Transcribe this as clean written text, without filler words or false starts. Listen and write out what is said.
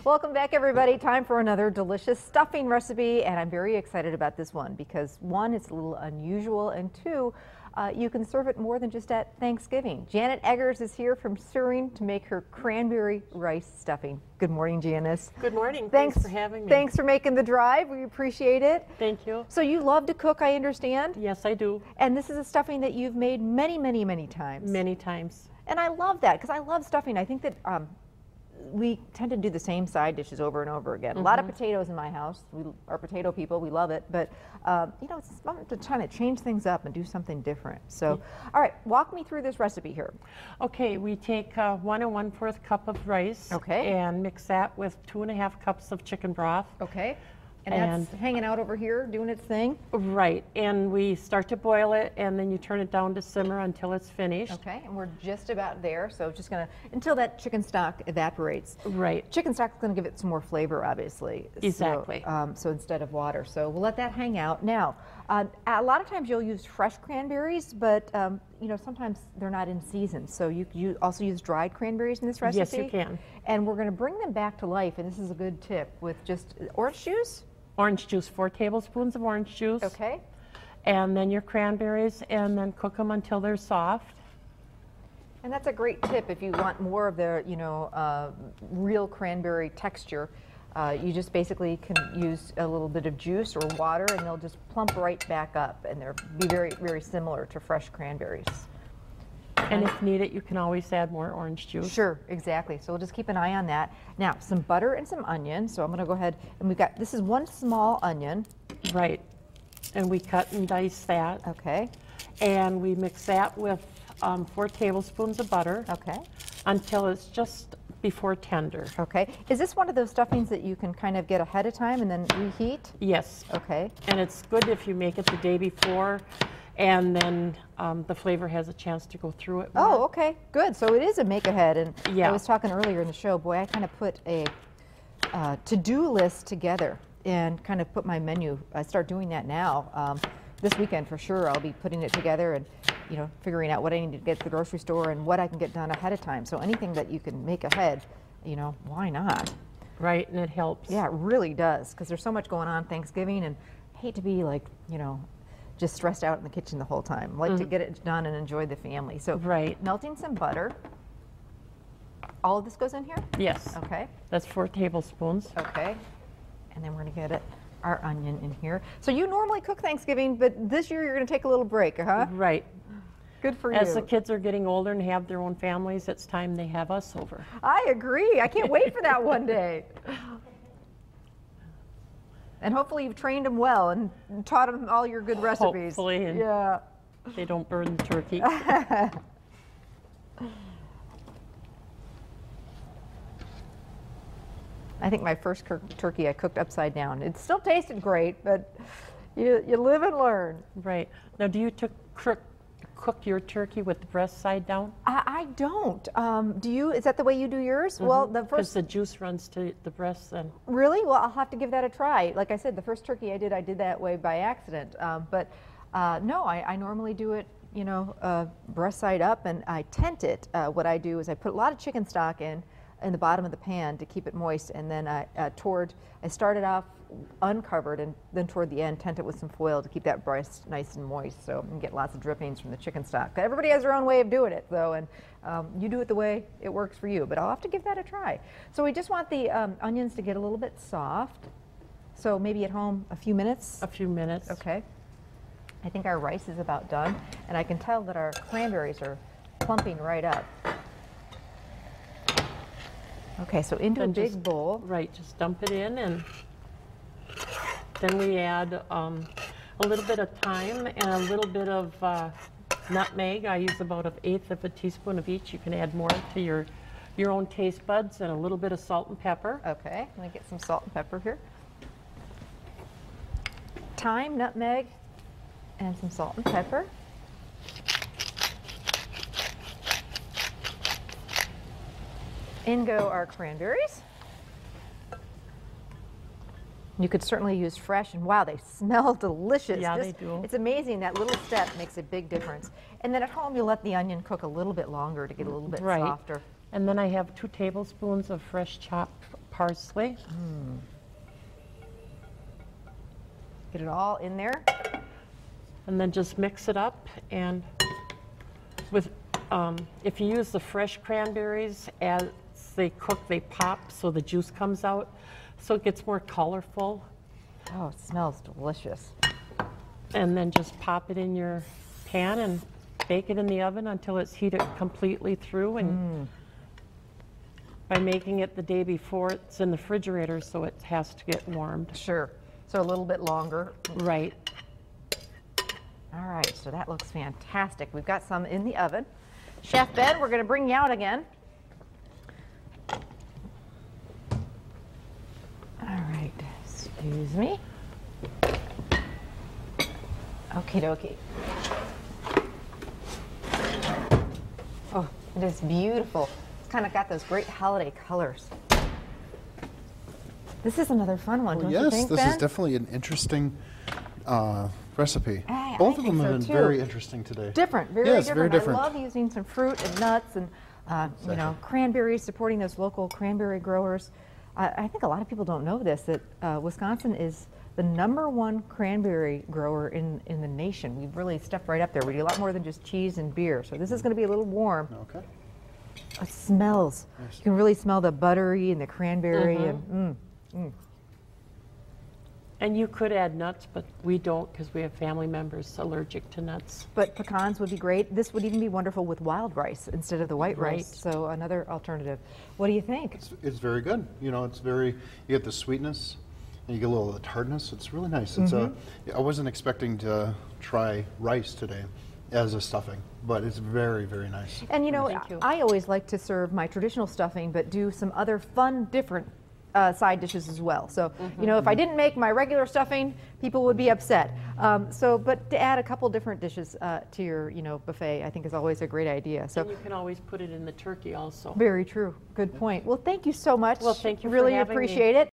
Welcome back, everybody. Time for another delicious stuffing recipe, and I'm very excited about this one because one, it's a little unusual, and two, you can serve it more than just at Thanksgiving. Janet Eggers is here from Suring to make her cranberry rice stuffing. Good morning, Janice. Good morning. Thanks for having me. Thanks for making the drive. We appreciate it. Thank you. So you love to cook, I understand? Yes, I do. And this is a stuffing that you've made many, many, many times. Many times. And I love that because I love stuffing. I think that we tend to do the same side dishes over and over again. A lot of potatoes in my house. We are potato people. We love it. But, you know, it's fun to try to change things up and do something different. So, all right, walk me through this recipe here. Okay, we take 1 1/4 cup of rice. Okay. And mix that with 2 1/2 cups of chicken broth. Okay. And that's hanging out over here, doing its thing? Right. And we start to boil it, and then you turn it down to simmer until it's finished. Okay, and we're just about there, so just gonna, until that chicken stock evaporates. Right. Chicken stock is gonna give it some more flavor, obviously. Exactly. So instead of water. So we'll let that hang out. Now, a lot of times you'll use fresh cranberries, but you know, sometimes they're not in season. So you also use dried cranberries in this recipe? Yes, you can. And we're gonna bring them back to life, and this is a good tip, with just orange juice? Orange juice, 4 tablespoons of orange juice. Okay. And then your cranberries, and then cook them until they're soft. And that's a great tip if you want more of the, you know, real cranberry texture. You just basically can use a little bit of juice or water, and they'll just plump right back up, and they'll be very, very similar to fresh cranberries. And if needed, you can always add more orange juice. Sure, exactly. So we'll just keep an eye on that. Now, some butter and some onion. So I'm going to go ahead, and we've got, this is 1 small onion. Right. And we cut and dice that. Okay. And we mix that with 4 tablespoons of butter. Okay. Until it's just before tender. Okay. Is this one of those stuffings that you can kind of get ahead of time and then reheat? Yes. Okay. And it's good if you make it the day before, and then the flavor has a chance to go through it more. Oh, okay, good. So it is a make ahead. And yeah. I was talking earlier in the show, boy, I kind of put a to-do list together and kind of put my menu. I start doing that now. This weekend for sure, I'll be putting it together and, you know, figuring out what I need to get to the grocery store and what I can get done ahead of time. So anything that you can make ahead, you know, why not? Right, and it helps. Yeah, it really does, because there's so much going on Thanksgiving, and I hate to be like, you know, just stressed out in the kitchen the whole time. I like to get it done and enjoy the family. So right. Melting some butter. All of this goes in here? Yes. Okay. That's 4 tablespoons. Okay. And then we're going to get our onion in here. So you normally cook Thanksgiving, but this year you're going to take a little break, huh? Right. Good for you. As the kids are getting older and have their own families, it's time they have us over. I agree. I can't wait for that one day. And hopefully you've trained them well and taught them all your good recipes. Hopefully, and yeah. They don't burn the turkey. I think my first turkey I cooked upside down. It still tasted great, but you live and learn. Right. Now, do you cook your turkey with the breast side down? I don't. Do you? Is that the way you do yours? Well, the first. Because the juice runs to the breast then. Really? Well, I'll have to give that a try. Like I said, the first turkey I did that way by accident. But no, I normally do it, you know, breast side up, and I tent it. What I do is I put a lot of chicken stock in the bottom of the pan to keep it moist, and then I started off uncovered, and then toward the end tent it with some foil to keep that breast nice and moist, so you can get lots of drippings from the chicken stock. Everybody has their own way of doing it, though, and you do it the way it works for you, but I'll have to give that a try. So we just want the onions to get a little bit soft, so maybe at home a few minutes? A few minutes. Okay. I think our rice is about done, and I can tell that our cranberries are plumping right up. Okay, so into a big bowl. Right, just dump it in, and then we add a little bit of thyme and a little bit of nutmeg. I use about 1/8 of a teaspoon of each. You can add more to your own taste buds, and a little bit of salt and pepper. Okay, I'm gonna get some salt and pepper here. Thyme, nutmeg, and some salt and pepper. In go our cranberries. You could certainly use fresh, and wow, they smell delicious. Yeah, they do. It's amazing, that little step makes a big difference. And then at home, you'll let the onion cook a little bit longer to get a little bit softer. And then I have 2 tablespoons of fresh chopped parsley. Get it all in there. And then just mix it up. And with, if you use the fresh cranberries, as they cook, they pop so the juice comes out, so it gets more colorful. Oh, it smells delicious. And then just pop it in your pan and bake it in the oven until it's heated completely through. And by making it the day before, it's in the refrigerator, so it has to get warmed. Sure. So a little bit longer. Right. All right, so that looks fantastic. We've got some in the oven. Chef Ben, we're going to bring you out again. All right, excuse me. Okie dokie. Oh, it is beautiful. It's kind of got those great holiday colors. This is another fun one, don't you think, Yes, this Ben? is definitely an interesting recipe. I Both of think them have so, been too. very interesting today. Different, very Yes, different. very different. I love using some fruit and nuts and you know, cranberries, supporting those local cranberry growers. I think a lot of people don't know this, that Wisconsin is the #1 cranberry grower in the nation. We've really stepped right up there. We do a lot more than just cheese and beer. So this is going to be a little warm. Okay. It smells. Nice. You can really smell the buttery and the cranberry. And And you could add nuts, but we don't because we have family members allergic to nuts. But pecans would be great. This would even be wonderful with wild rice instead of the white Right. rice. So another alternative. What do you think? It's very good. You know, it's very, you get the sweetness and you get a little of the tartness. It's really nice. It's I wasn't expecting to try rice today as a stuffing, but it's very, very nice. And you know, Thank you. I always like to serve my traditional stuffing, but do some other fun, different side dishes as well. So, you know, if I didn't make my regular stuffing, people would be upset. But to add a couple different dishes to your, you know, buffet, I think is always a great idea. So, And you can always put it in the turkey also. very true. Good point. Well, thank you so much. Well, thank you for Really having me. appreciate it.